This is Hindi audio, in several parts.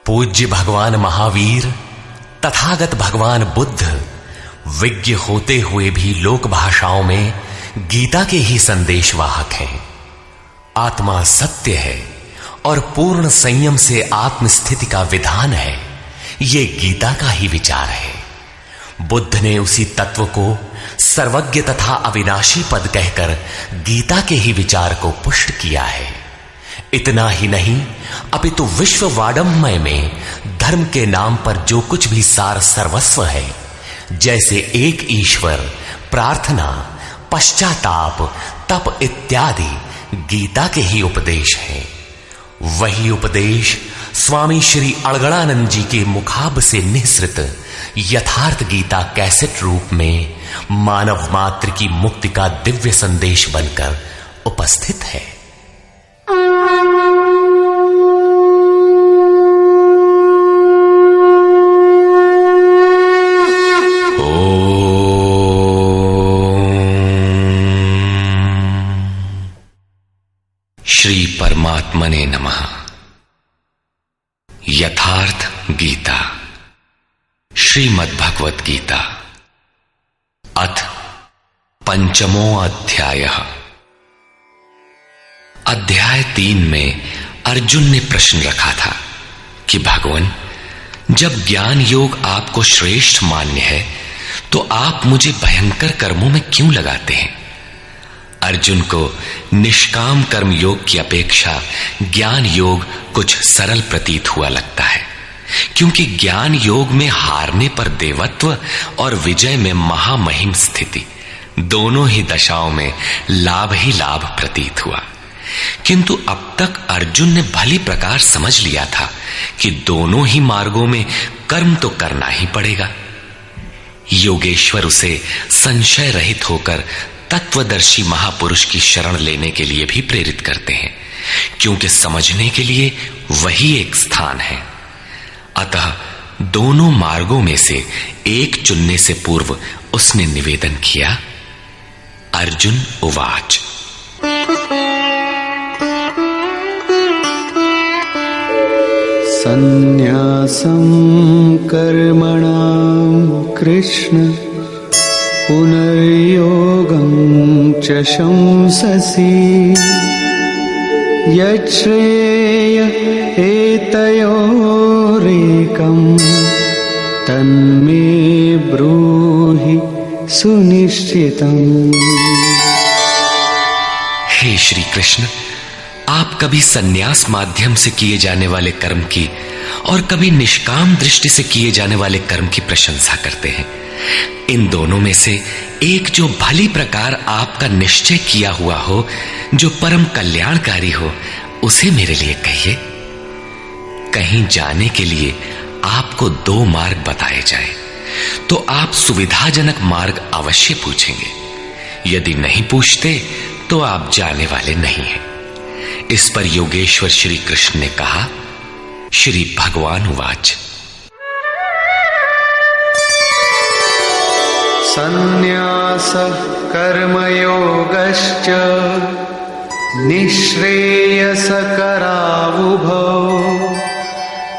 पूज्य भगवान महावीर तथागत भगवान बुद्ध विज्ञ होते हुए भी लोक भाषाओं में गीता के ही संदेशवाहक हैं। आत्मा सत्य है और पूर्ण संयम से आत्मस्थिति का विधान है, ये गीता का ही विचार है। बुद्ध ने उसी तत्व को सर्वज्ञ तथा अविनाशी पद कहकर गीता के ही विचार को पुष्ट किया है। इतना ही नहीं, अपितु विश्व वाडमय में धर्म के नाम पर जो कुछ भी सार सर्वस्व है, जैसे एक ईश्वर, प्रार्थना, पश्चाताप, तप इत्यादि गीता के ही उपदेश हैं। वही उपदेश स्वामी श्री अड़गड़ानंद जी के मुखाब से निःसृत यथार्थ गीता कैसेट रूप में मानव मात्र की मुक्ति का दिव्य संदेश बनकर उपस्थित है। श्री परमात्मने नमः। यथार्थ गीता, श्रीमद् भगवत गीता, अथ पंचमो अध्यायः। अध्याय 3 में अर्जुन ने प्रश्न रखा था कि भगवान, जब ज्ञान योग आपको श्रेष्ठ मान्य है तो आप मुझे भयंकर कर्मों में क्यों लगाते हैं? अर्जुन को निष्काम कर्म योग की अपेक्षा ज्ञान योग कुछ सरल प्रतीत हुआ लगता है, क्योंकि ज्ञान योग में हारने पर देवत्व और विजय में महामहिम स्थिति, दोनों ही दशाओं में लाभ ही लाभ प्रतीत हुआ। किंतु अब तक अर्जुन ने भली प्रकार समझ लिया था कि दोनों ही मार्गों में कर्म तो करना ही पड़ेगा। योगेश्वर उसे संशय रहित होकर तत्वदर्शी महापुरुष की शरण लेने के लिए भी प्रेरित करते हैं, क्योंकि समझने के लिए वही एक स्थान है। अतः दोनों मार्गों में से एक चुनने से पूर्व उसने निवेदन किया। अर्जुन उवाच। संन्यासं कर्मणां कृष्ण पुनर्योगं च शंससि यच्छ्रेय एतयोरेकं तन्मे ब्रूहि सुनिश्चितम्। हे श्री कृष्ण, आप कभी संन्यास माध्यम से किए जाने वाले कर्म की और कभी निष्काम दृष्टि से किए जाने वाले कर्म की प्रशंसा करते हैं। इन दोनों में से एक जो भली प्रकार आपका निश्चय किया हुआ हो, जो परम कल्याणकारी हो, उसे मेरे लिए कहिए। कहीं जाने के लिए आपको 2 मार्ग बताए जाए तो आप सुविधाजनक मार्ग अवश्य पूछेंगे। यदि नहीं पूछते तो आप जाने वाले नहीं हैं। इस पर योगेश्वर श्री कृष्ण ने कहा। श्री भगवान उवाच। संन्यासः कर्मयोगश्च निःश्रेयसकरावुभौ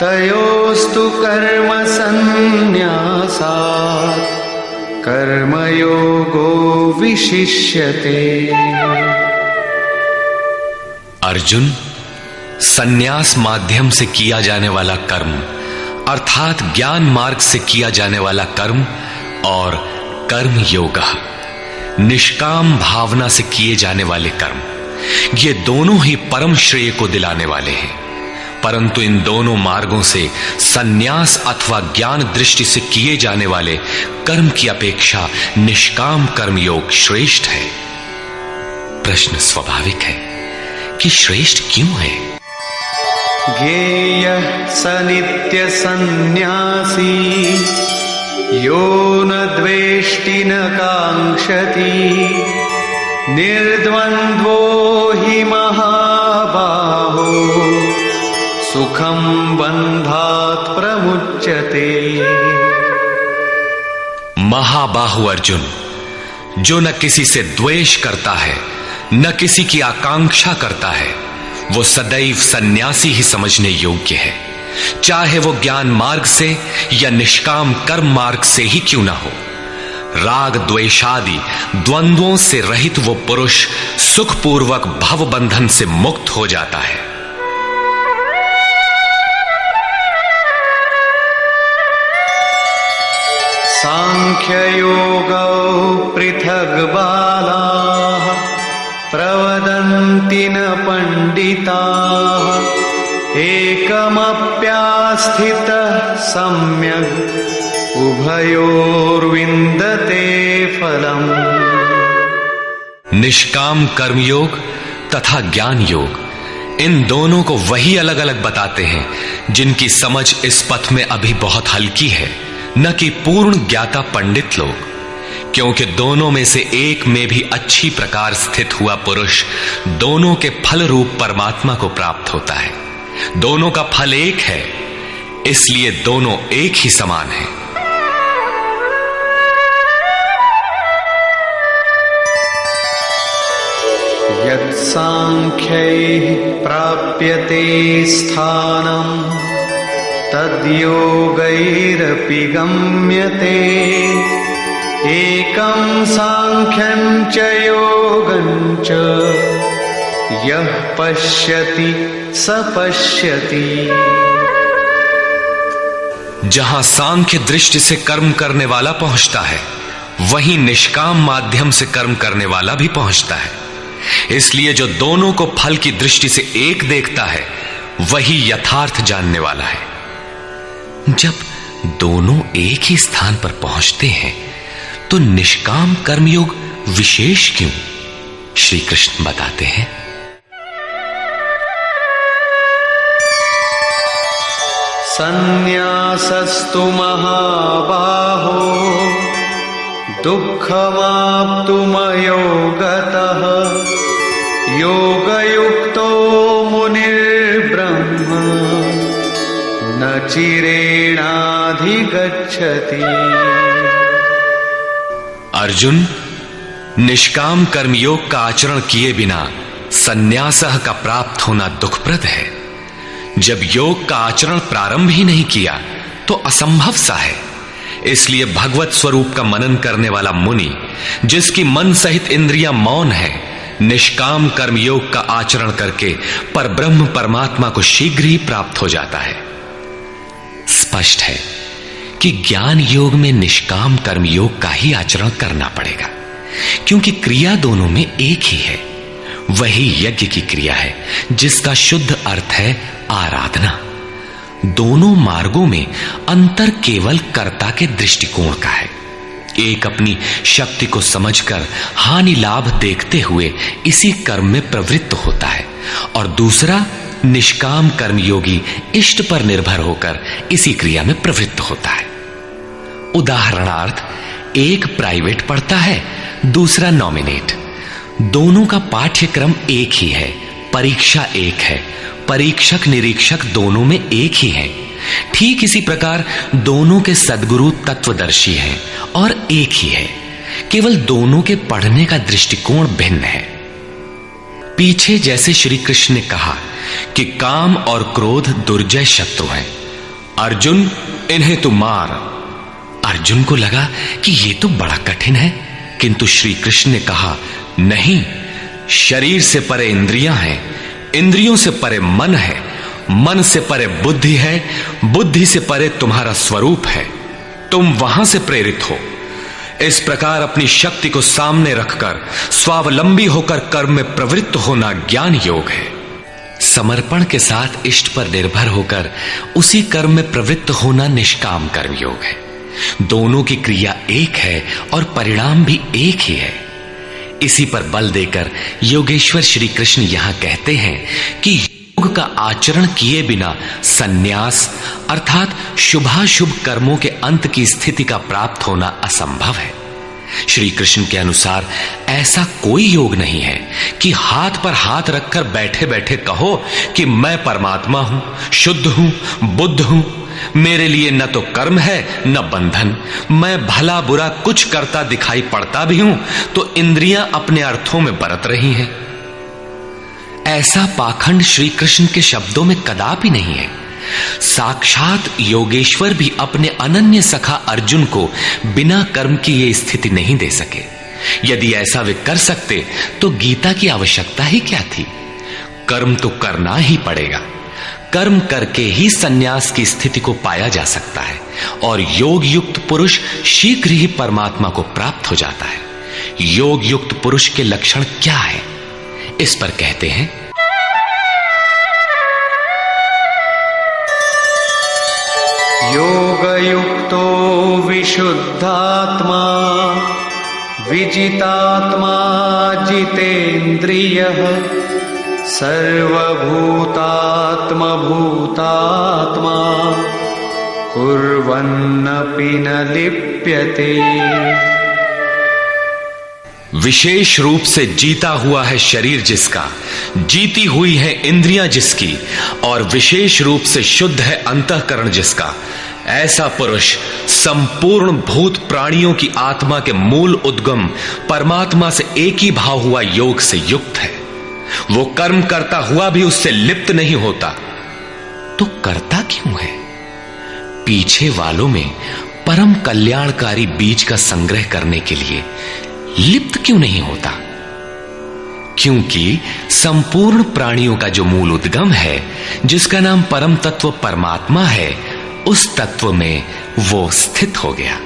तयोस्तु कर्म संन्यासात् कर्मयोगो विशिष्यते। अर्जुन, संन्यास माध्यम से किया जाने वाला कर्म अर्थात ज्ञान मार्ग से किया जाने वाला कर्म और कर्म योग, निष्काम भावना से किए जाने वाले कर्म, ये दोनों ही परम श्रेय को दिलाने वाले हैं। परंतु इन दोनों मार्गों से संन्यास अथवा ज्ञान दृष्टि से किए जाने वाले कर्म की अपेक्षा निष्काम कर्म योग श्रेष्ठ है। प्रश्न स्वाभाविक है कि श्रेष्ठ क्यों है? ज्ञेयः स नित्य सन्न्यासी यो न द्वेष्टि न कांक्षति निर्द्वन्द्वो हि महाबाहो सुखं बन्धात् प्रमुच्यते। महाबाहु अर्जुन, जो न किसी से द्वेष करता है न किसी की आकांक्षा करता है, वो सदैव सन्यासी ही समझने योग्य है, चाहे वो ज्ञान मार्ग से या निष्काम कर्म मार्ग से ही क्यों ना हो। राग द्वेषादि द्वंद्वों से रहित वो पुरुष सुखपूर्वक भव बंधन से मुक्त हो जाता है। सांख्ययोगौ पृथग् बालाः प्रवदन्ति न पंडिताः एकमप्यास्थितः सम्यग् उभयोर्विन्दते फलम्। निष्काम कर्मयोग तथा ज्ञान योग, इन दोनों को वही अलग अलग बताते हैं जिनकी समझ इस पथ में अभी बहुत हल्की है, न कि पूर्ण ज्ञाता पंडित लोग। क्योंकि दोनों में से एक में भी अच्छी प्रकार स्थित हुआ पुरुष दोनों के फल रूप परमात्मा को प्राप्त होता है। दोनों का फल एक है, इसलिए दोनों एक ही समान हैं। यत् सांख्यैः प्राप्यते स्थानम् तद्योगैरपि गम्यते एकं सांख्यं च योगं च यः पश्यति स पश्यति। जहां सांख्य दृष्टि से कर्म करने वाला पहुंचता है, वहीं निष्काम माध्यम से कर्म करने वाला भी पहुंचता है। इसलिए जो दोनों को फल की दृष्टि से एक देखता है, वही यथार्थ जानने वाला है। जब दोनों एक ही स्थान पर पहुंचते हैं, तो निष्काम कर्मयोग विशेष क्यों? श्री कृष्ण बताते हैं, संन्यासस्तु महाबाहो दुःखमाप्तुमयो गतः योगयुक्तो मुनिर्ब्रह्म न चिरेणाधिगच्छति। अर्जुन, निष्काम कर्मयोग का आचरण किए बिना संन्यासः का प्राप्त होना दुखप्रद है। जब योग का आचरण प्रारंभ ही नहीं किया तो असंभव सा है। इसलिए भगवत स्वरूप का मनन करने वाला मुनि, जिसकी मन सहित इंद्रियां मौन है, निष्काम कर्मयोग का आचरण करके परब्रह्म परमात्मा को शीघ्र ही प्राप्त हो जाता है। स्पष्ट है कि ज्ञान योग में निष्काम कर्मयोग का ही आचरण करना पड़ेगा, क्योंकि क्रिया दोनों में एक ही है। वही यज्ञ की क्रिया है, जिसका शुद्ध अर्थ है आराधना। दोनों मार्गों में अंतर केवल कर्ता के दृष्टिकोण का है। एक अपनी शक्ति को समझकर हानि लाभ देखते हुए इसी कर्म में प्रवृत्त होता है, और दूसरा निष्काम कर्मयोगी इष्ट पर निर्भर होकर इसी क्रिया में प्रवृत्त होता है। उदाहरणार्थ, एक प्राइवेट पढ़ता है, दूसरा नॉमिनेट। दोनों का पाठ्यक्रम एक ही है, परीक्षा एक है, परीक्षक निरीक्षक दोनों में एक ही है। ठीक इसी प्रकार दोनों के सद्गुरु तत्वदर्शी हैं और एक ही है, केवल दोनों के पढ़ने का दृष्टिकोण भिन्न है। पीछे जैसे श्री कृष्ण ने कहा कि काम और क्रोध दुर्जय शत्रु हैं, अर्जुन इन्हें तू मार। अर्जुन को लगा कि ये तो बड़ा कठिन है, किंतु श्री कृष्ण ने कहा, नहीं, शरीर से परे इंद्रियां हैं, इंद्रियों से परे मन है, मन से परे बुद्धि है, बुद्धि से परे तुम्हारा स्वरूप है, तुम वहां से प्रेरित हो। इस प्रकार अपनी शक्ति को सामने रखकर स्वावलंबी होकर कर्म में प्रवृत्त होना ज्ञान योग है। समर्पण के साथ इष्ट पर निर्भर होकर उसी कर्म में प्रवृत्त होना निष्काम कर्म योग है। दोनों की क्रिया एक है और परिणाम भी एक ही है। इसी पर बल देकर योगेश्वर श्री कृष्ण यहां कहते हैं कि योग का आचरण किए बिना संन्यास अर्थात शुभाशुभ कर्मों के अंत की स्थिति का प्राप्त होना असंभव है। श्री कृष्ण के अनुसार ऐसा कोई योग नहीं है कि हाथ पर हाथ रखकर बैठे बैठे कहो कि मैं परमात्मा हूं, शुद्ध हूं, बुद्ध हूं, मेरे लिए न तो कर्म है न बंधन, मैं भला बुरा कुछ करता दिखाई पड़ता भी हूं तो इंद्रियां अपने अर्थों में बरत रही हैं। ऐसा पाखंड श्री कृष्ण के शब्दों में कदापि नहीं है। साक्षात योगेश्वर भी अपने अनन्य सखा अर्जुन को बिना कर्म की ये स्थिति नहीं दे सके। यदि ऐसा वे कर सकते तो गीता की आवश्यकता ही क्या थी। कर्म तो करना ही पड़ेगा। कर्म करके ही संन्यास की स्थिति को पाया जा सकता है और योग युक्त पुरुष शीघ्र ही परमात्मा को प्राप्त हो जाता है। योग युक्त पुरुष के लक्षण क्या है, इस पर कहते हैं, योगयुक्तो विशुद्धात्मा विजितात्मा जितेन्द्रियः सर्वभूतात्मा भूतात्मा कुर्वन्नपि न लिप्यते। विशेष रूप से जीता हुआ है शरीर जिसका, जीती हुई है इंद्रियां जिसकी, और विशेष रूप से शुद्ध है अंतःकरण जिसका, ऐसा पुरुष संपूर्ण भूत प्राणियों की आत्मा के मूल उद्गम परमात्मा से एक ही भाव हुआ योग से युक्त है। वो कर्म करता हुआ भी उससे लिप्त नहीं होता। तो करता क्यों है? पीछे वालों में परम कल्याणकारी बीज का संग्रह करने के लिए लिप्त क्यों नहीं होता? क्योंकि संपूर्ण प्राणियों का जो मूल उद्गम है, जिसका नाम परम तत्व परमात्मा है, उस तत्व में वो स्थित हो गया।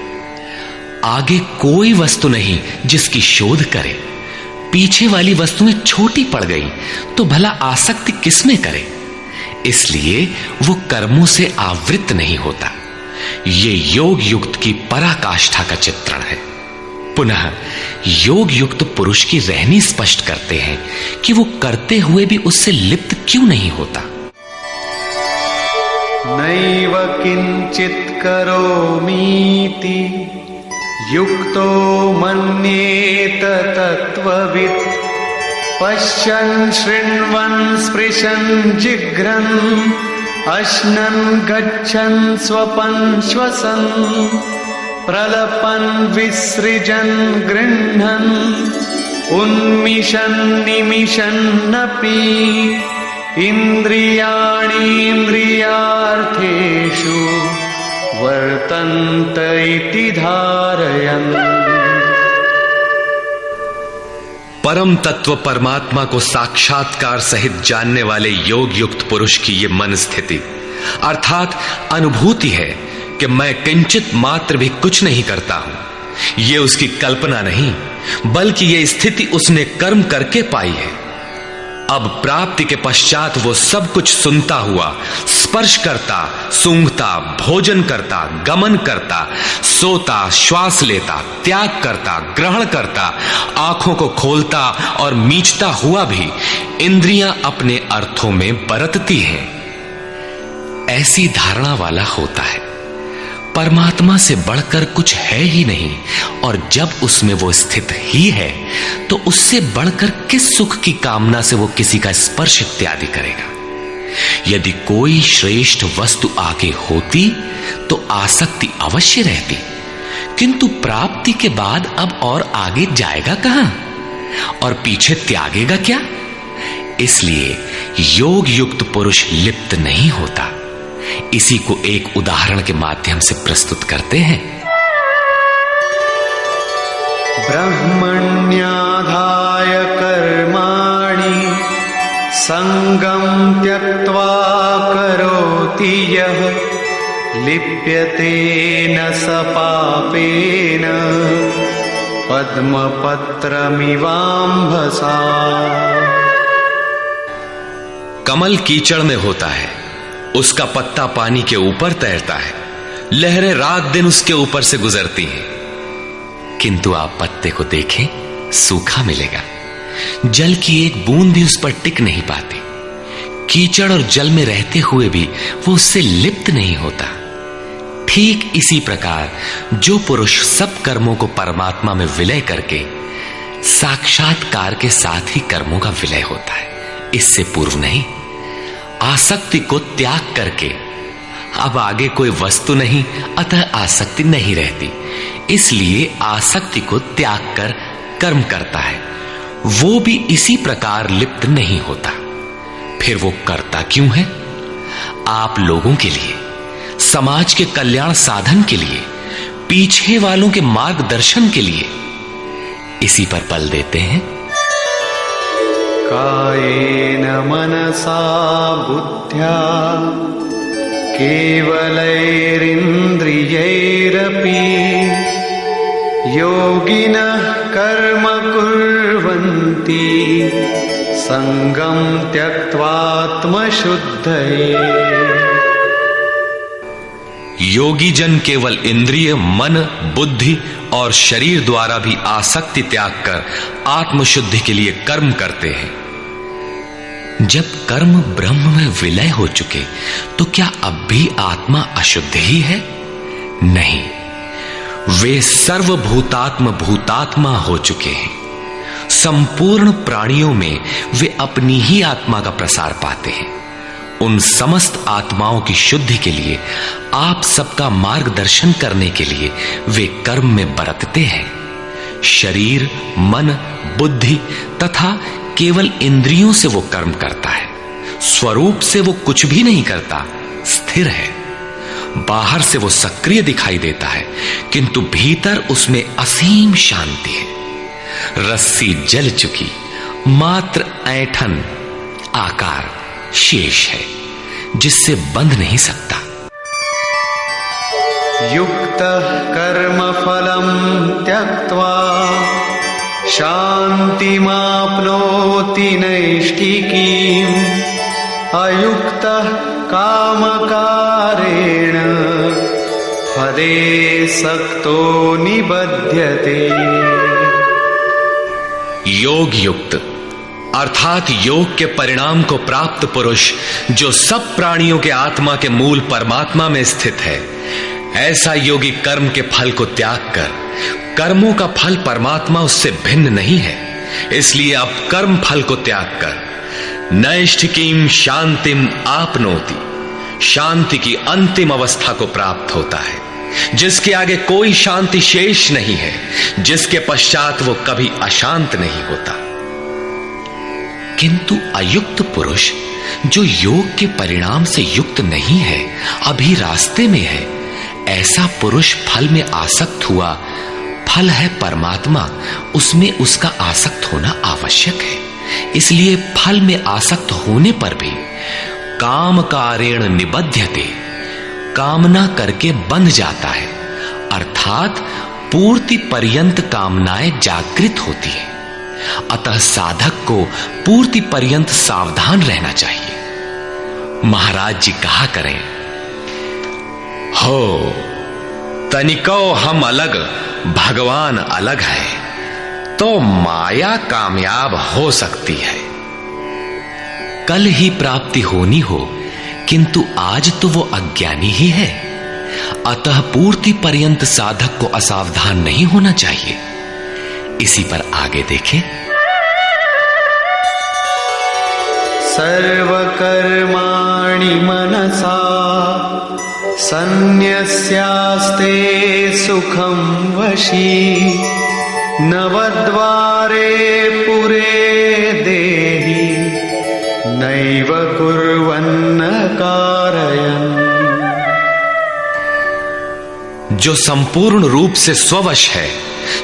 आगे कोई वस्तु नहीं जिसकी शोध करे। पीछे वाली वस्तुएं छोटी पड़ गई तो भला आसक्ति किसमें करे? इसलिए वो कर्मों से आवृत्त नहीं होता। ये योग युक्त की पराकाष्ठा का चित्रण है। पुनः योग युक्त पुरुष की रहनी स्पष्ट करते हैं कि वो करते हुए भी उससे लिप्त क्यों नहीं होता। नैव किंचित करोमीति युक्तो मन्येत तत्त्ववित् पश्यन् शृण्वन् स्पृशन् जिघ्रन् अश्नन् गच्छन् स्वपन् श्वसन् प्रलपन् विसृजन् गृह्णन् उन्मिषन् निमिषन्नपि इन्द्रियाणीन्द्रियार्थेषु वर्तन्त इति धारयन्। परम तत्व परमात्मा को साक्षात्कार सहित जानने वाले योग युक्त पुरुष की ये मन स्थिति अर्थात अनुभूति है कि मैं किंचित मात्र भी कुछ नहीं करता हूं। ये उसकी कल्पना नहीं, बल्कि ये स्थिति उसने कर्म करके पाई है। अब प्राप्ति के पश्चात वो सब कुछ सुनता हुआ, स्पर्श करता, सूंघता, भोजन करता, गमन करता, सोता, श्वास लेता, त्याग करता, ग्रहण करता, आंखों को खोलता और मीचता हुआ भी इंद्रियां अपने अर्थों में बरतती हैं। ऐसी धारणा वाला होता है परमात्मा से बढ़कर कुछ है ही नहीं, और जब उसमें वो स्थित ही है तो उससे बढ़कर किस सुख की कामना से वो किसी का स्पर्श इत्यादि करेगा। यदि कोई श्रेष्ठ वस्तु आगे होती तो आसक्ति अवश्य रहती, किंतु प्राप्ति के बाद अब और आगे जाएगा कहां और पीछे त्यागेगा क्या? इसलिए योग युक्त पुरुष लिप्त नहीं होता। इसी को एक उदाहरण के माध्यम से प्रस्तुत करते हैं। ब्रह्मण्याधाय कर्माणि संगं त्यक्त्वा करोति यः लिप्यते न स पापेन पद्मपत्रमिवाम्भसा। कमल कीचड़ में होता है, उसका पत्ता पानी के ऊपर तैरता है, लहरें रात दिन उसके ऊपर से गुजरती हैं, किंतु आप पत्ते को देखें सूखा मिलेगा। जल की एक बूंद भी उस पर टिक नहीं पाती। कीचड़ और जल में रहते हुए भी वो उससे लिप्त नहीं होता। ठीक इसी प्रकार जो पुरुष सब कर्मों को परमात्मा में विलय करके साक्षात्कार के साथ ही कर्मों का विलय होता है, इससे पूर्व नहीं। आसक्ति को त्याग करके अब आगे कोई वस्तु नहीं, अतः आसक्ति नहीं रहती, इसलिए आसक्ति को त्याग कर कर्म करता है। वो भी इसी प्रकार लिप्त नहीं होता। फिर वो करता क्यों है? आप लोगों के लिए, समाज के कल्याण साधन के लिए, पीछे वालों के मार्गदर्शन के लिए। इसी पर बल देते हैं। कायेन मनसा बुद्ध्या केवलैरिन्द्रियैरपि योगिनः कर्म कुर्वन्ति संगम त्यक्त्वात्मशुद्धये। योगी जन केवल इंद्रिय, मन, बुद्धि और शरीर द्वारा भी आसक्ति त्याग कर आत्मशुद्धि के लिए कर्म करते हैं। जब कर्म ब्रह्म में विलय हो चुके तो क्या अब भी आत्मा अशुद्ध ही है? नहीं, वे सर्वभूतात्म भूतात्मा हो चुके हैं। संपूर्ण प्राणियों में वे अपनी ही आत्मा का प्रसार पाते हैं। उन समस्त आत्माओं की शुद्धि के लिए, आप सबका मार्गदर्शन करने के लिए वे कर्म में बरतते हैं। शरीर, मन, बुद्धि तथा केवल इंद्रियों से वो कर्म करता है। स्वरूप से वो कुछ भी नहीं करता, स्थिर है। बाहर से वो सक्रिय दिखाई देता है, किंतु भीतर उसमें असीम शांति है। रस्सी जल चुकी, मात्र ऐंठन आकार शेष है, जिससे बंध नहीं सकता। युक्तः कर्म फलं त्यक्त्वा शान्तिमाप्नोति नैष्ठिकीम् अयुक्तः कामकारेण फले सक्तो निबध्यते। योग युक्त अर्थात योग के परिणाम को प्राप्त पुरुष जो सब प्राणियों के आत्मा के मूल परमात्मा में स्थित है, ऐसा योगी कर्म के फल को त्याग कर, कर्मों का फल परमात्मा उससे भिन्न नहीं है, इसलिए अब कर्म फल को त्याग कर नैष्ठिकीम शांतिम आपनोति, शांति की अंतिम अवस्था को प्राप्त होता है, जिसके आगे कोई शांति शेष नहीं है, जिसके पश्चात वो कभी अशांत नहीं होता। किंतु अयुक्त पुरुष जो योग के परिणाम से युक्त नहीं है, अभी रास्ते में है, ऐसा पुरुष फल में आसक्त हुआ। फल है परमात्मा, उसमें उसका आसक्त होना आवश्यक है, इसलिए फल में आसक्त होने पर भी काम कारेण निबध्यते, कामना करके बंध जाता है, अर्थात पूर्ति पर्यंत कामनाएं जागृत होती है। अतः साधक को पूर्ति पर्यंत सावधान रहना चाहिए। महाराज जी कहा करें, हो तनिको हम अलग, भगवान अलग है, तो माया कामयाब हो सकती है। कल ही प्राप्ति होनी हो, किंतु आज तो वो अज्ञानी ही है। अतः पूर्ति पर्यंत साधक को असावधान नहीं होना चाहिए। इसी पर आगे देखें। सर्वकर्माणि मनसा सन्न्यस्यास्ते सुखं वशी नवद्वारे पुरे देहि नैव कुर्वन्न कारयन्। जो संपूर्ण रूप से स्ववश है,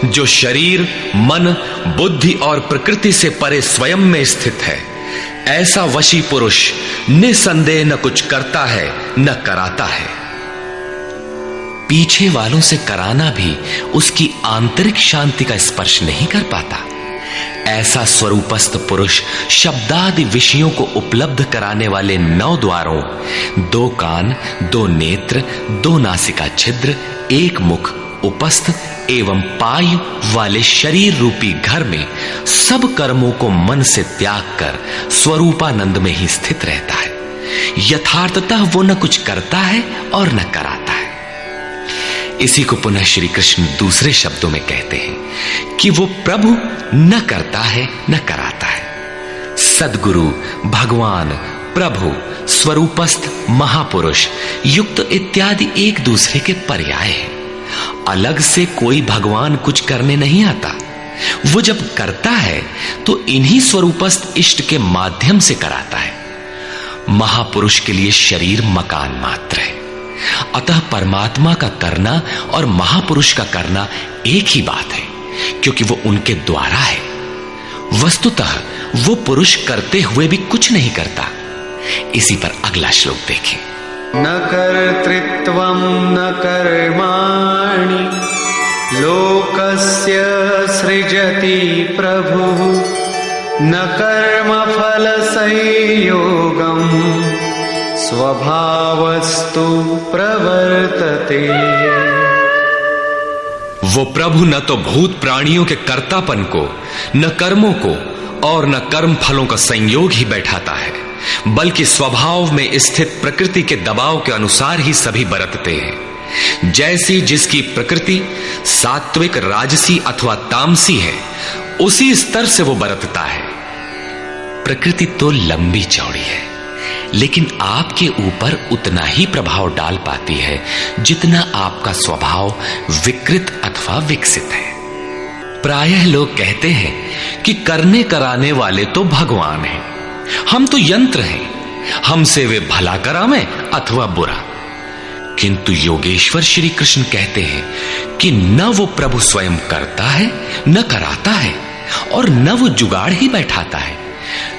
जो शरीर, मन, बुद्धि और प्रकृति से परे स्वयं में स्थित है, ऐसा वशी पुरुष निसंदेह न कुछ करता है न कराता है। पीछे वालों से कराना भी उसकी आंतरिक शांति का स्पर्श नहीं कर पाता। ऐसा स्वरूपस्थ पुरुष शब्दादि विषयों को उपलब्ध कराने वाले 9 द्वारों, 2 कान, 2 नेत्र, 2 नासिका छिद्र, 1 मुख, उपस्थ एवं पायु वाले शरीर रूपी घर में सब कर्मों को मन से त्याग कर स्वरूपानंद में ही स्थित रहता है। यथार्थतः वो न कुछ करता है और न कराता है। इसी को पुनः श्री कृष्ण दूसरे शब्दों में कहते हैं कि वो प्रभु न करता है न कराता है। सद्गुरु, भगवान, प्रभु, स्वरूपस्थ, महापुरुष, युक्त इत्यादि एक दूसरे के पर्याय हैं। अलग से कोई भगवान कुछ करने नहीं आता। वो जब करता है तो इन्हीं स्वरूपस्थ इष्ट के माध्यम से कराता है। महापुरुष के लिए शरीर मकान मात्र है। अतः परमात्मा का करना और महापुरुष का करना एक ही बात है, क्योंकि वो उनके द्वारा है। वस्तुतः वो पुरुष करते हुए भी कुछ नहीं करता। इसी पर अगला श्लोक देखें। न कर्तृत्वं न कर्माणि लोकस्य सृजति प्रभुः न कर्मफल संयोगं स्वभावस्तु प्रवर्तते। वो प्रभु न तो भूत प्राणियों के कर्तापन को, न कर्मों को और न कर्म फलों का संयोग ही बैठाता है, बल्कि स्वभाव में स्थित प्रकृति के दबाव के अनुसार ही सभी बरतते हैं। जैसी जिसकी प्रकृति सात्विक, राजसी अथवा तामसी है, उसी स्तर से वो बरतता है। प्रकृति तो लंबी चौड़ी है, लेकिन आपके ऊपर उतना ही प्रभाव डाल पाती है जितना आपका स्वभाव विकृत अथवा विकसित है। प्रायः लोग कहते हैं कि करने कराने वाले तो भगवान हैं, हम तो यंत्र हैं, हमसे वे भला करावें अथवा बुरा। किंतु योगेश्वर श्री कृष्ण कहते हैं कि न वो प्रभु स्वयं करता है, न कराता है, और न वो जुगाड़ ही बैठाता है।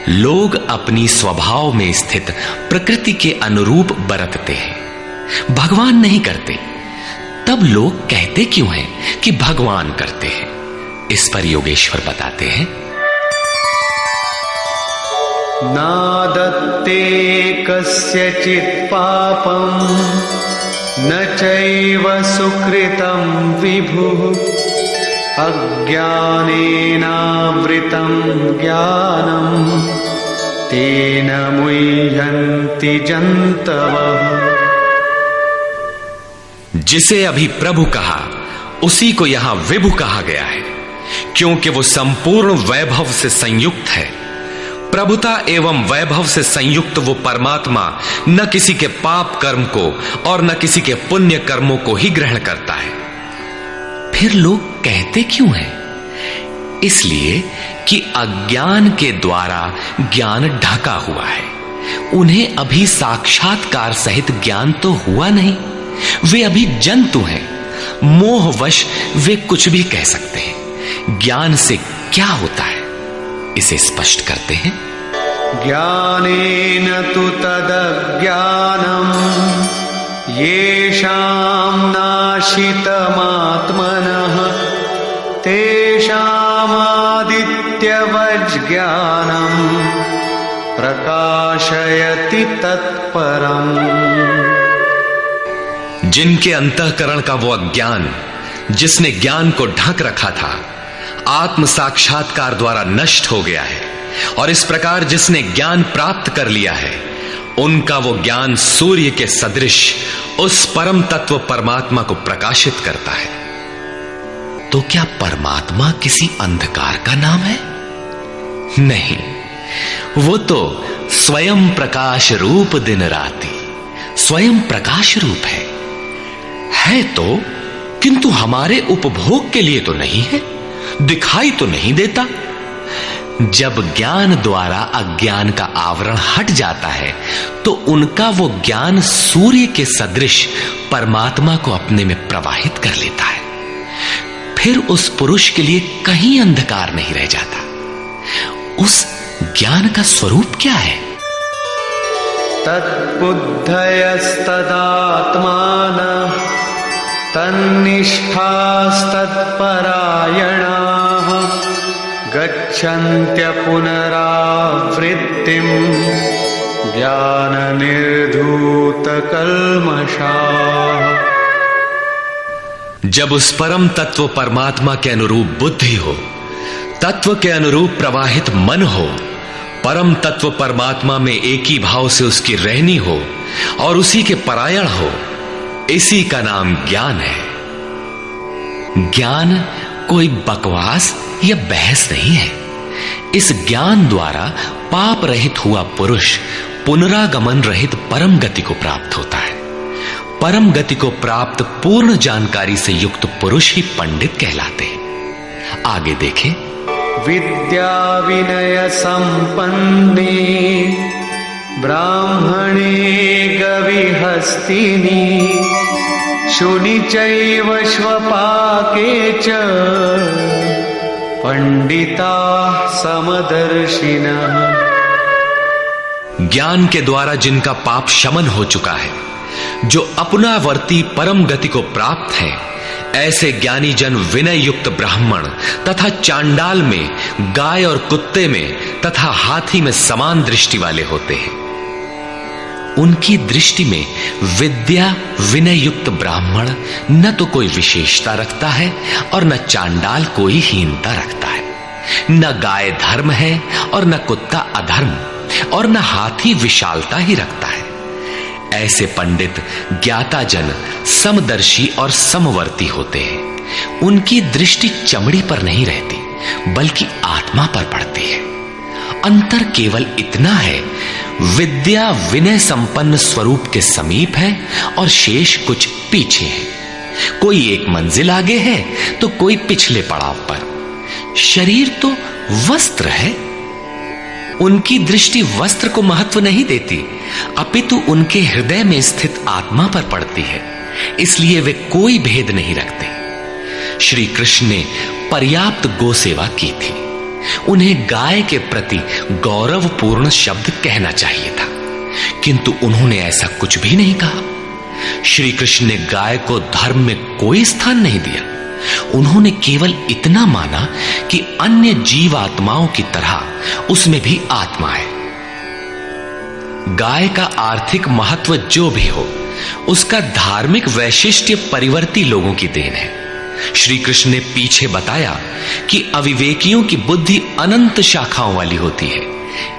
लोग अपनी स्वभाव में स्थित प्रकृति के अनुरूप बरतते हैं, भगवान नहीं करते। तब लोग कहते क्यों हैं कि भगवान करते हैं? इस पर योगेश्वर बताते हैं। नादत्ते कस्यचित् पापं न चैव सुकृतं विभुः अज्ञानेनावृतं ज्ञानं तेन मुह्यन्ति जन्तवः। जिसे अभी प्रभु कहा, उसी को यहां विभु कहा गया है, क्योंकि वो संपूर्ण वैभव से संयुक्त है। प्रभुता एवं वैभव से संयुक्त वो परमात्मा न किसी के पाप कर्म को और न किसी के पुण्य कर्मों को ही ग्रहण करता है। फिर लोग कहते क्यों हैं? इसलिए कि अज्ञान के द्वारा ज्ञान ढका हुआ है। उन्हें अभी साक्षात्कार सहित ज्ञान तो हुआ नहीं, वे अभी जंतु हैं। मोहवश वे कुछ भी कह सकते हैं। ज्ञान से क्या होता है, इसे स्पष्ट करते हैं। ज्ञानेन तु तदज्ञानम् येषां नाशितमात्मनः तेषामादित्यवज्ज्ञानं प्रकाशयति तत्परम्। जिनके अंतःकरण का वो अज्ञान, जिसने ज्ञान को ढक रखा था, आत्म साक्षात्कार द्वारा नष्ट हो गया है, और इस प्रकार जिसने ज्ञान प्राप्त कर लिया है, उनका वो ज्ञान सूर्य के सदृश उस परम तत्व परमात्मा को प्रकाशित करता है। तो क्या परमात्मा किसी अंधकार का नाम है? नहीं, वो तो स्वयं प्रकाश रूप दिन राति, स्वयं प्रकाश रूप है तो, किंतु हमारे उपभोग के लिए तो नहीं है, दिखाई तो नहीं देता। जब ज्ञान द्वारा अज्ञान का आवरण हट जाता है, तो उनका वो ज्ञान सूर्य के सदृश परमात्मा को अपने में प्रवाहित कर लेता है। फिर उस पुरुष के लिए कहीं अंधकार नहीं रह जाता। उस ज्ञान का स्वरूप क्या है? तद्बुद्धयस्तदात्मानः तन्निष्ठास्तत्परायणाः गच्छन्त्य पुनरावृत्तिं ज्ञाननिर्धूतकल्मषाः। जब उस परम तत्व परमात्मा के अनुरूप बुद्धि हो, तत्व के अनुरूप प्रवाहित मन हो, परम तत्व परमात्मा में एक ही भाव से उसकी रहनी हो और उसी के परायण हो, इसी का नाम ज्ञान है। ज्ञान कोई बकवास या बहस नहीं है। इस ज्ञान द्वारा पाप रहित हुआ पुरुष पुनरागमन रहित परम गति को प्राप्त होता है। परम गति को प्राप्त पूर्ण जानकारी से युक्त पुरुष ही पंडित कहलाते हैं। आगे देखें। विद्या विनय संपन्ने ब्राह्मणे गविहस्तिनी शुनि चैव श्वपाके च पंडिता समदर्शिनः। ज्ञान के द्वारा जिनका पाप शमन हो चुका है, जो अपनावर्ती परम गति को प्राप्त हैं, ऐसे ज्ञानी जन विनय युक्त ब्राह्मण तथा चांडाल में, गाय और कुत्ते में तथा हाथी में समान दृष्टि वाले होते हैं। उनकी दृष्टि में विद्या विनय युक्त ब्राह्मण न तो कोई विशेषता रखता है और न चांडाल कोई हीनता रखता है। न गाय धर्म है और न कुत्ता अधर्म, और न हाथी विशालता ही रखता है। ऐसे पंडित ज्ञाता जन समदर्शी और समवर्ती होते हैं। उनकी दृष्टि चमड़ी पर नहीं रहती बल्कि आत्मा पर पड़ती है। अंतर केवल इतना है, विद्या विनय संपन्न स्वरूप के समीप है और शेष कुछ पीछे है। कोई एक मंजिल आगे है तो कोई पिछले पड़ाव पर। शरीर तो वस्त्र है। उनकी दृष्टि वस्त्र को महत्व नहीं देती, अपितु उनके हृदय में स्थित आत्मा पर पड़ती है। इसलिए वे कोई भेद नहीं रखते। श्री कृष्ण ने पर्याप्त गो सेवा की थी। उन्हें गाय के प्रति गौरवपूर्ण शब्द कहना चाहिए था, किंतु उन्होंने ऐसा कुछ भी नहीं कहा। श्री कृष्ण ने गाय को धर्म में कोई स्थान नहीं दिया। उन्होंने केवल इतना माना कि अन्य जीव आत्माओं की तरह उसमें भी आत्मा है। गाय का आर्थिक महत्व जो भी हो, उसका धार्मिक वैशिष्ट्य परिवर्ती लोगों की देन है। श्री कृष्ण ने पीछे बताया कि अविवेकियों की बुद्धि अनंत शाखाओं वाली होती है,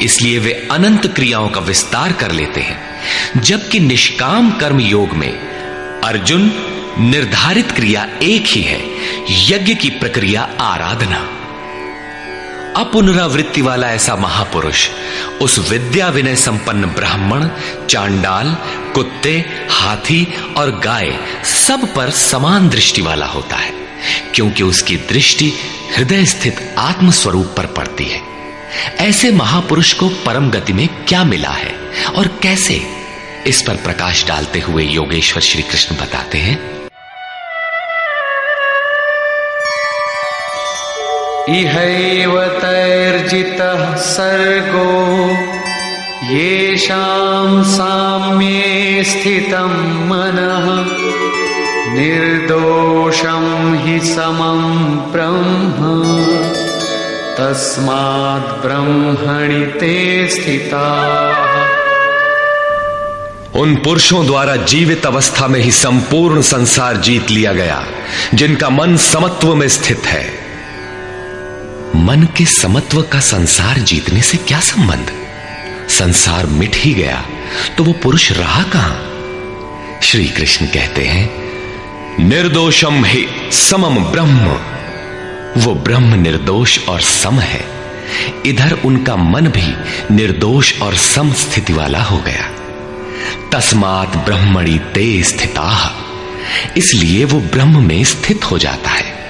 इसलिए वे अनंत क्रियाओं का विस्तार कर लेते हैं। जबकि निष्काम कर्म योग में अर्जुन निर्धारित क्रिया एक ही है, यज्ञ की प्रक्रिया आराधना। अपुनरावृत्ति वाला ऐसा महापुरुष उस विद्या विनय संपन्न ब्राह्मण, चांडाल, कुत्ते, हाथी और गाय सब पर समान दृष्टि वाला होता है, क्योंकि उसकी दृष्टि हृदय स्थित आत्म स्वरूप पर पड़ती है। ऐसे महापुरुष को परम गति में क्या मिला है और कैसे, इस पर प्रकाश डालते हुए योगेश्वर श्री कृष्ण बताते हैं। इहैव तैर्जितः सर्गो येषां साम्ये स्थितं मनः निर्दोषं हि समं ब्रह्म तस्माद् ब्रह्मणि ते स्थिताः। उन पुरुषों द्वारा जीवित अवस्था में ही संपूर्ण संसार जीत लिया गया, जिनका मन समत्व में स्थित है। मन के समत्व का संसार जीतने से क्या संबंध? संसार मिट ही गया तो वो पुरुष रहा कहां? श्री कृष्ण कहते हैं, निर्दोषम हि समम ब्रह्म। वो ब्रह्म निर्दोष और सम है। इधर उनका मन भी निर्दोष और सम स्थिति वाला हो गया। तस्मात् ब्रह्मणि ते स्थिताः, इसलिए वो ब्रह्म में स्थित हो जाता है।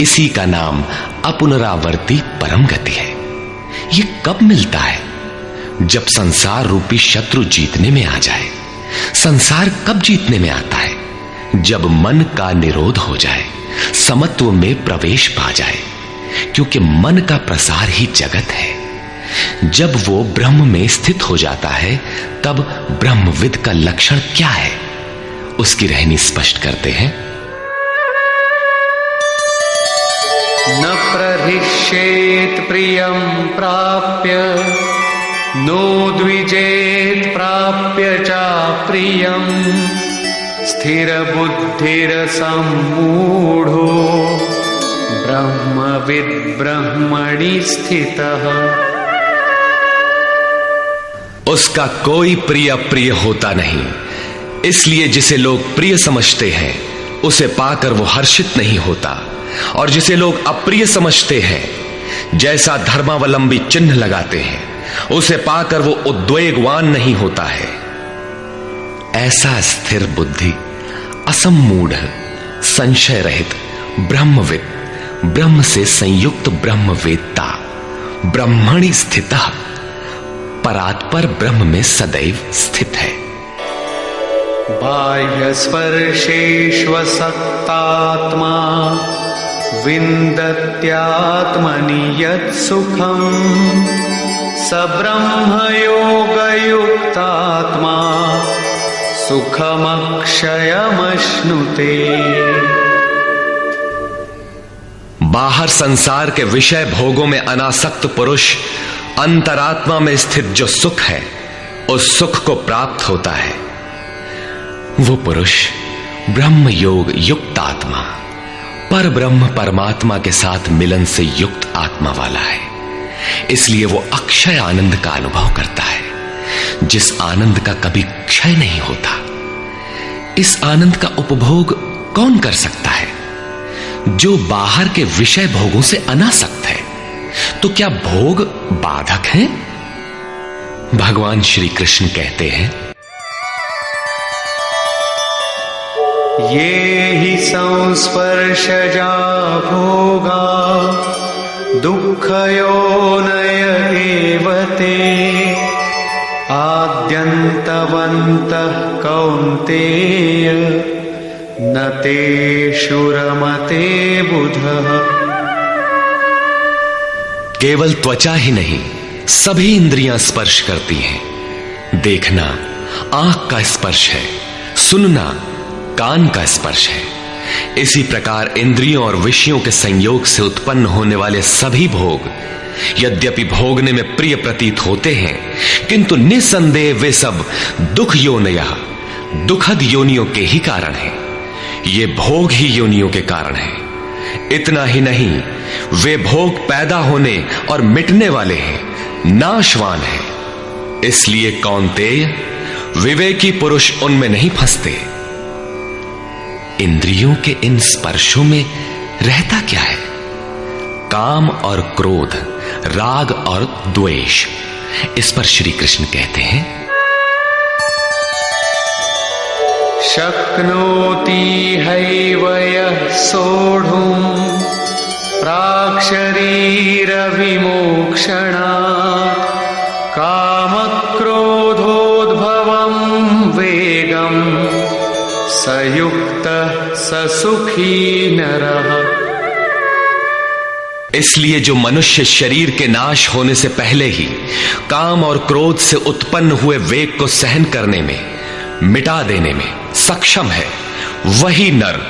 इसी का नाम अपुनरावर्ती परम गति है। ये कब मिलता है? जब संसार रूपी शत्रु जीतने में आ जाए। संसार कब जीतने में आता है? जब मन का निरोध हो जाए, समत्व में प्रवेश पा जाए, क्योंकि मन का प्रसार ही जगत है। जब वो ब्रह्म में स्थित हो जाता है, तब ब्रह्मविद का लक्षण क्या है, उसकी रहनी स्पष्ट करते हैं। न प्रहिष्येत् प्रियं प्राप्य नो द्विजेत् प्राप्य च प्रियं स्थिरबुद्धिरसम्मूढो ब्रह्मविद् ब्रह्मणि स्थितः। उसका कोई प्रिय अप्रिय होता नहीं, इसलिए जिसे लोग प्रिय समझते हैं उसे पाकर वो हर्षित नहीं होता, और जिसे लोग अप्रिय समझते हैं, जैसा धर्मावलंबी चिन्ह लगाते हैं, उसे पाकर वो उद्वेगवान नहीं होता है। ऐसा स्थिर बुद्धि, असम्मूढ़, संशय रहित ब्रह्मविद, ब्रह्म से संयुक्त ब्रह्मवेत्ता, ब्रह्मणि स्थितः, परात्पर ब्रह्म में सदैव स्थित है। बाह्य स्पर्शेष्वसक्तात्मा विन्दत्यात्मनि यत् सुखम् स ब्रह्मयोगयुक्तात्मा सुखमक्षयमश्नुते। बाहर संसार के विषय भोगों में अनासक्त पुरुष अंतरात्मा में स्थित जो सुख है उस सुख को प्राप्त होता है। वो पुरुष ब्रह्म योग युक्त आत्मा, पर ब्रह्म परमात्मा के साथ मिलन से युक्त आत्मा वाला है। इसलिए वो अक्षय आनंद का अनुभव करता है, जिस आनंद का कभी क्षय नहीं होता। इस आनंद का उपभोग कौन कर सकता है? जो बाहर के विषय भोगों से अनासक्त है। तो क्या भोग बाधक हैं? भगवान श्री कृष्ण कहते हैं, ये हि संस्पर्शजा भोगा दुःखयोनय एव ते आद्यन्तवन्तः कौन्तेय न तेषु रमते बुधः। केवल त्वचा ही नहीं, सभी इंद्रियां स्पर्श करती हैं। देखना आंख का स्पर्श है, सुनना कान का स्पर्श है। इसी प्रकार इंद्रियों और विषयों के संयोग से उत्पन्न होने वाले सभी भोग यद्यपि भोगने में प्रिय प्रतीत होते हैं, किंतु निसंदेह वे सब दुख योनयः, दुखद योनियों के ही कारण हैं। ये भोग ही योनियों के कारण हैं। इतना ही नहीं, वे भोग पैदा होने और मिटने वाले हैं, नाशवान हैं। इसलिए कौन्तेय, विवेकी पुरुष उनमें नहीं फंसते। इंद्रियों के इन स्पर्शों में रहता क्या है? काम और क्रोध, राग और द्वेष। इस पर श्री कृष्ण कहते हैं, शक्नोति हैव यः सोढुम् प्राक्शरीरविमोक्षणात् कामक्रोधोद्भवम् वेगम् स युक्तः स सुखी नरः। इसलिए जो मनुष्य शरीर के नाश होने से पहले ही काम और क्रोध से उत्पन्न हुए वेग को सहन करने में, मिटा देने में सक्षम है, वही नर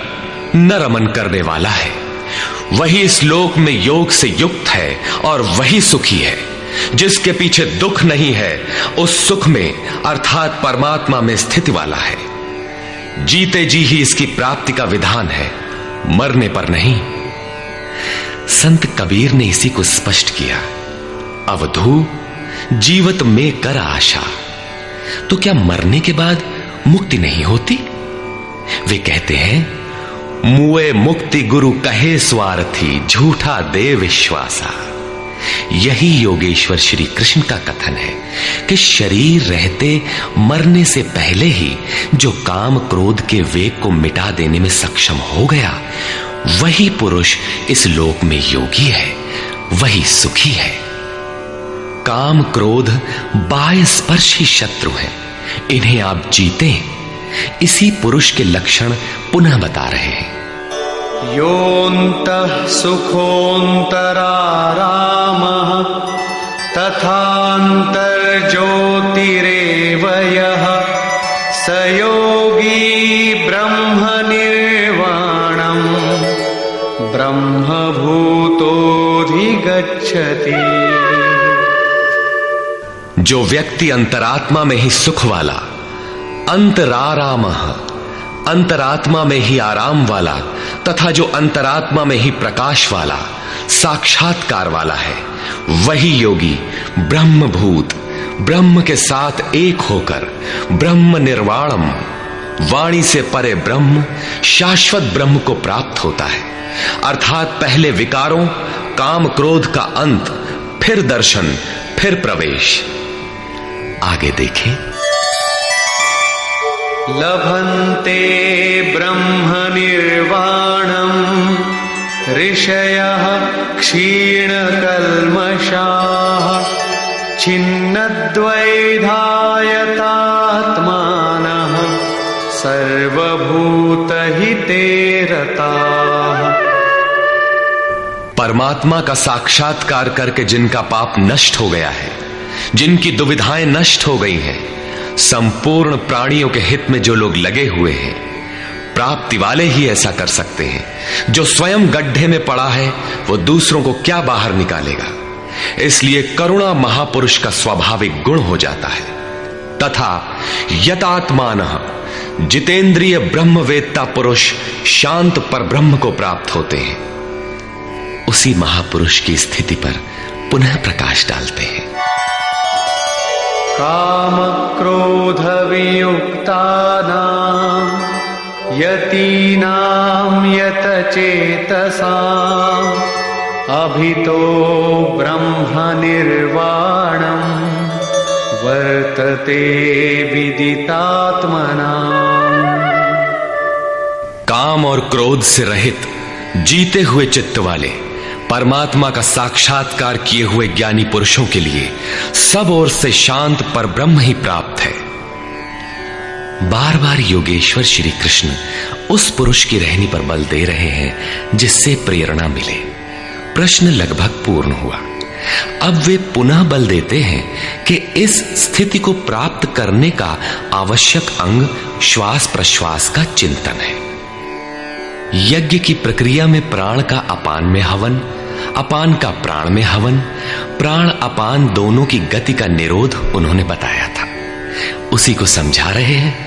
रमन करने वाला है। वही इस लोक में योग से युक्त है और वही सुखी है। जिसके पीछे दुख नहीं है, उस सुख में अर्थात परमात्मा में स्थिति वाला है। जीते जी ही इसकी प्राप्ति का विधान है, मरने पर नहीं। संत कबीर ने इसी को स्पष्ट किया, अवधू जीवत में कर आशा। तो क्या मरने के बाद मुक्ति नहीं होती? वे कहते हैं, मुए मुक्ति गुरु कहे स्वार्थी, झूठा दे विश्वासा। यही योगेश्वर श्री कृष्ण का कथन है कि शरीर रहते मरने से पहले ही जो काम क्रोध के वेग को मिटा देने में सक्षम हो गया, वही पुरुष इस लोक में योगी है, वही सुखी है। काम क्रोध बाह्य स्पर्श ही शत्रु है, इन्हें आप जीते। इसी पुरुष के लक्षण पुनः बता रहे हैं, योऽन्तः सुखोऽन्तरारामः तथान्तर्ज्योतिरेव यः स योगी ब्रह्मनिर्वाणम् ब्रह्मभूतोऽधिगच्छति। जो व्यक्ति अंतरात्मा में ही सुख वाला, अंतरारामः, अंतरात्मा में ही आराम वाला, तथा जो अंतरात्मा में ही प्रकाश वाला, साक्षात्कार वाला है, वही योगी ब्रह्मभूत, ब्रह्म के साथ एक होकर ब्रह्म निर्वाणम, वाणी से परे ब्रह्म, शाश्वत ब्रह्म को प्राप्त होता है। अर्थात पहले विकारों, काम क्रोध का अंत, फिर दर्शन, फिर प्रवेश। आगे देखें, लभन्ते ब्रह्म निर्वाणम् ऋषयः क्षीणकल्मषाः छिन्नद्वैधायतात्मानः सर्वभूतहिते रताः। परमात्मा का साक्षात्कार करके जिनका पाप नष्ट हो गया है, जिनकी दुविधाएं नष्ट हो गई हैं, संपूर्ण प्राणियों के हित में जो लोग लगे हुए हैं, प्राप्ति वाले ही ऐसा कर सकते हैं। जो स्वयं गड्ढे में पड़ा है वो दूसरों को क्या बाहर निकालेगा। इसलिए करुणा महापुरुष का स्वाभाविक गुण हो जाता है। तथा यतात्मानः, जितेंद्रिय ब्रह्मवेत्ता पुरुष शांत पर ब्रह्म को प्राप्त होते हैं, उसी महापुरुष की स्थिति पर पुनः प्रकाश डालते हैं। काम क्रोध वियुक्तानां यतीनां यतचेतसां अभितो ब्रह्म निर्वाणं वर्तते विदितात्मनां। काम और क्रोध से रहित जीते हुए चित्त वाले परमात्मा का साक्षात्कार किए हुए ज्ञानी पुरुषों के लिए सब ओर से शांत पर ब्रह्म ही प्राप्त है। बार बार योगेश्वर श्री कृष्ण उस पुरुष की रहनी पर बल दे रहे हैं जिससे प्रेरणा मिले। प्रश्न लगभग पूर्ण हुआ। अब वे पुनः बल देते हैं कि इस स्थिति को प्राप्त करने का आवश्यक अंग श्वास प्रश्वास का चिंतन है। यज्ञ की प्रक्रिया में प्राण का अपान में हवन, अपान का प्राण में हवन, प्राण अपान दोनों की गति का निरोध उन्होंने बताया था, उसी को समझा रहे हैं।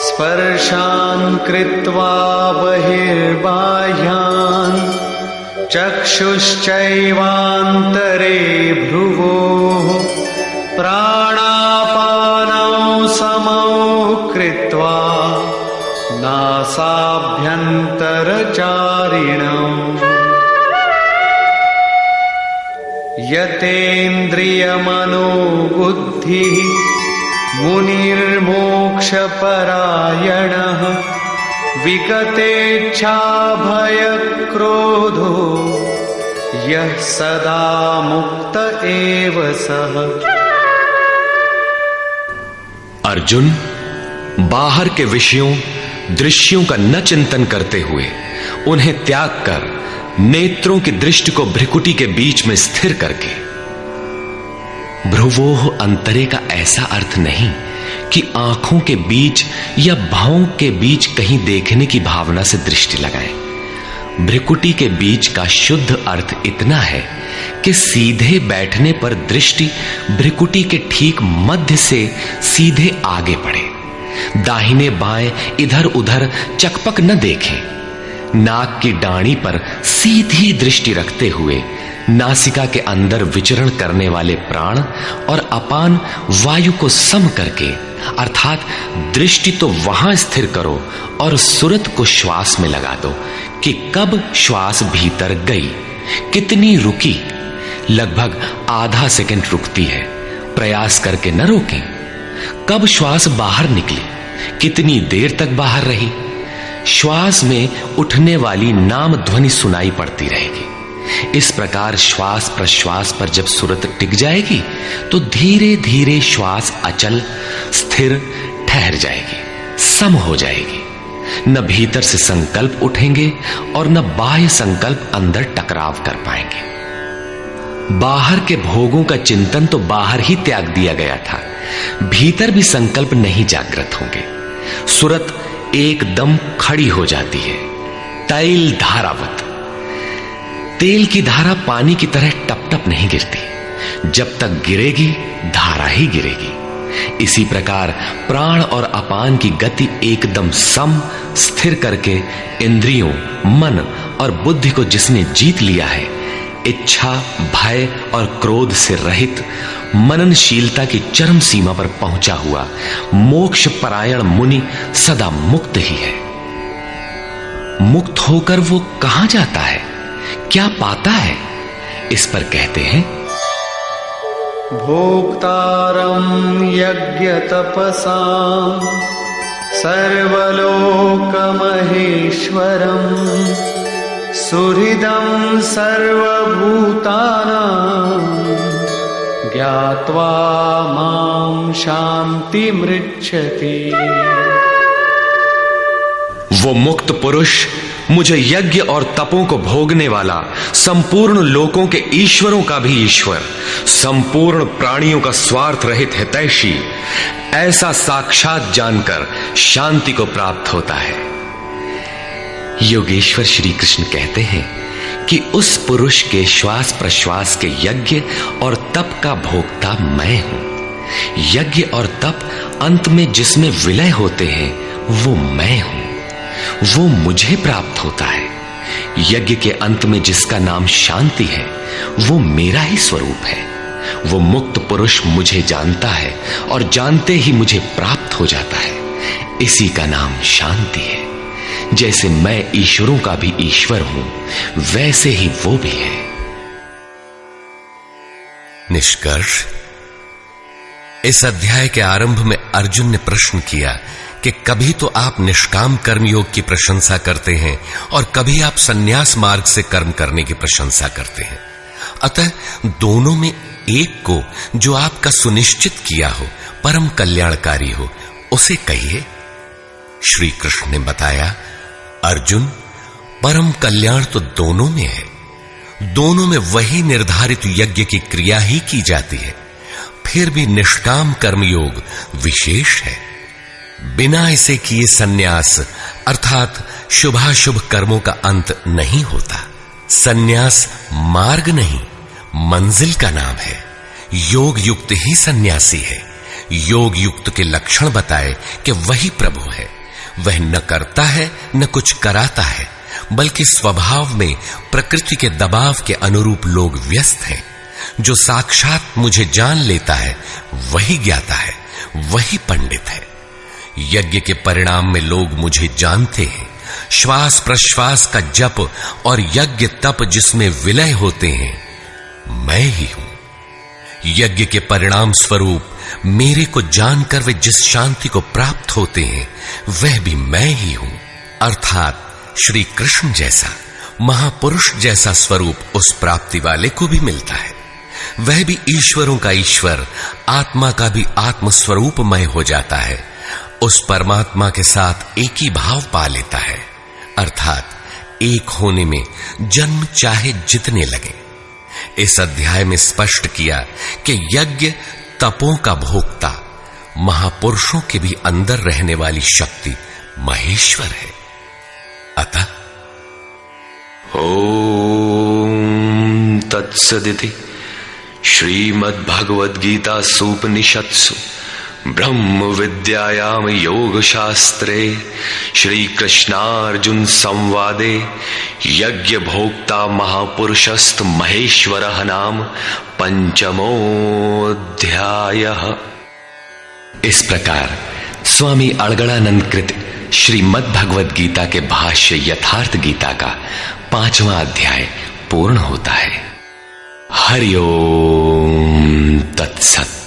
स्पर्शान् कृत्वा बहिर्बाह्यान् चक्षुश्चैवान्तरे भ्रुवोः प्राणापानौ समौ कृत्वा नासाभ्यन्तरचारिणौ यतेन्द्रियमनोबुद्धिः मुनिर्मोक्षपरायणः विगतेच्छाभयक्रोधो यः सदा मुक्त एव सः। अर्जुन, बाहर के विषयों दृश्यों का न चिंतन करते हुए उन्हें त्याग कर नेत्रों की दृष्टि को भ्रिकुटी के बीच में स्थिर करके, भ्रुवोह अंतरे का ऐसा अर्थ नहीं कि आंखों के बीच या भावों के बीच कहीं देखने की भावना से दृष्टि लगाएं। भ्रिकुटी के बीच का शुद्ध अर्थ इतना है कि सीधे बैठने पर दृष्टि भ्रिकुटी के ठीक मध्य से सीधे आगे बढ़े। दाहिने बाएं इधर उधर चकपक न देखें। नाक की डाणी पर सीधी दृष्टि रखते हुए नासिका के अंदर विचरण करने वाले प्राण और अपान वायु को सम करके, अर्थात दृष्टि तो वहां स्थिर करो और सुरत को श्वास में लगा दो कि कब श्वास भीतर गई, कितनी रुकी। लगभग आधा सेकंड रुकती है, प्रयास करके न रोकें। कब श्वास बाहर निकली, कितनी देर तक बाहर रही। श्वास में उठने वाली नाम ध्वनि सुनाई पड़ती रहेगी। इस प्रकार श्वास प्रश्वास पर जब सुरत टिक जाएगी तो धीरे धीरे श्वास अचल स्थिर ठहर जाएगी, सम हो जाएगी। न भीतर से संकल्प उठेंगे और न बाह्य संकल्प अंदर टकराव कर पाएंगे। बाहर के भोगों का चिंतन तो बाहर ही त्याग दिया गया था, भीतर भी संकल्प नहीं जागृत होंगे। सुरत एकदम खड़ी हो जाती है, तैल धारावत। तेल की धारा पानी की तरह टप टप नहीं गिरती, जब तक गिरेगी धारा ही गिरेगी। इसी प्रकार प्राण और अपान की गति एकदम सम स्थिर करके इंद्रियों, मन और बुद्धि को जिसने जीत लिया है, इच्छा, भय और क्रोध से रहित, मननशीलता की चरम सीमा पर पहुंचा हुआ मोक्ष परायण मुनि सदा मुक्त ही है। मुक्त होकर वो कहां जाता है, क्या पाता है, इस पर कहते हैं भोक्तारं यज्ञ तपसां सर्वलोकमहेश्वरं सुहृदं सर्वभूतानां ज्ञात्वा मां शान्तिमृच्छति। वो मुक्त पुरुष मुझे यज्ञ और तपों को भोगने वाला, संपूर्ण लोकों के ईश्वरों का भी ईश्वर, संपूर्ण प्राणियों का स्वार्थ रहित हितैषी, ऐसा साक्षात जानकर शांति को प्राप्त होता है। योगेश्वर श्री कृष्ण कहते हैं कि उस पुरुष के श्वास प्रश्वास के यज्ञ और तप का भोक्ता मैं हूं। यज्ञ और तप अंत में जिसमें विलय होते हैं वो मैं हूं, वो मुझे प्राप्त होता है। यज्ञ के अंत में जिसका नाम शांति है वो मेरा ही स्वरूप है। वो मुक्त पुरुष मुझे जानता है और जानते ही मुझे प्राप्त हो जाता है। इसी का नाम शांति है। जैसे मैं ईश्वरों का भी ईश्वर हूं, वैसे ही वो भी है। निष्कर्ष, इस अध्याय के आरंभ में अर्जुन ने प्रश्न किया कि कभी तो आप निष्काम कर्म योग की प्रशंसा करते हैं और कभी आप संन्यास मार्ग से कर्म करने की प्रशंसा करते हैं। अतः दोनों में एक को जो आपका सुनिश्चित किया हो, परम कल्याणकारी हो, उसे कहिए। श्री कृष्ण ने बताया, अर्जुन, परम कल्याण तो दोनों में है। दोनों में वही निर्धारित यज्ञ की क्रिया ही की जाती है। फिर भी निष्काम कर्मयोग विशेष है। बिना इसे किए संन्यास अर्थात शुभाशुभ कर्मों का अंत नहीं होता। संन्यास मार्ग नहीं, मंजिल का नाम है। योग युक्त ही सन्यासी है। योग युक्त के लक्षण बताए कि वही प्रभु है। वह न करता है न कुछ कराता है, बल्कि स्वभाव में प्रकृति के दबाव के अनुरूप लोग व्यस्त हैं। जो साक्षात मुझे जान लेता है वही ज्ञाता है, वही पंडित है। यज्ञ के परिणाम में लोग मुझे जानते हैं। श्वास प्रश्वास का जप और यज्ञ तप जिसमें विलय होते हैं, मैं ही हूं। यज्ञ के परिणाम स्वरूप मेरे को जानकर वे जिस शांति को प्राप्त होते हैं, वह भी मैं ही हूं। अर्थात श्री कृष्ण जैसा महापुरुष जैसा स्वरूप उस प्राप्ति वाले को भी मिलता है। वह भी ईश्वरों का ईश्वर, आत्मा का भी आत्म स्वरूपमय हो जाता है। उस परमात्मा के साथ एक ही भाव पा लेता है। अर्थात एक होने में जन्म चाहे जितने लगे। इस अध्याय में स्पष्ट किया कि यज्ञ तपों का भोक्ता, महापुरुषों के भी अंदर रहने वाली शक्ति महेश्वर है। अतः ओम तत्सदिति श्रीमद्भगवद्गीतासु उपनिषत्सु ब्रह्म विद्यायाम योग शास्त्रे श्री कृष्णार्जुन संवादे यज्ञ भोक्ता महापुरुषस्त महेश्वरः नाम पंचमोऽध्यायः। इस प्रकार स्वामी अड़गड़ानंद कृत श्रीमद् भगवद गीता के भाष्य यथार्थ गीता का 5वां अध्याय पूर्ण होता है। हरि ओम तत्सत।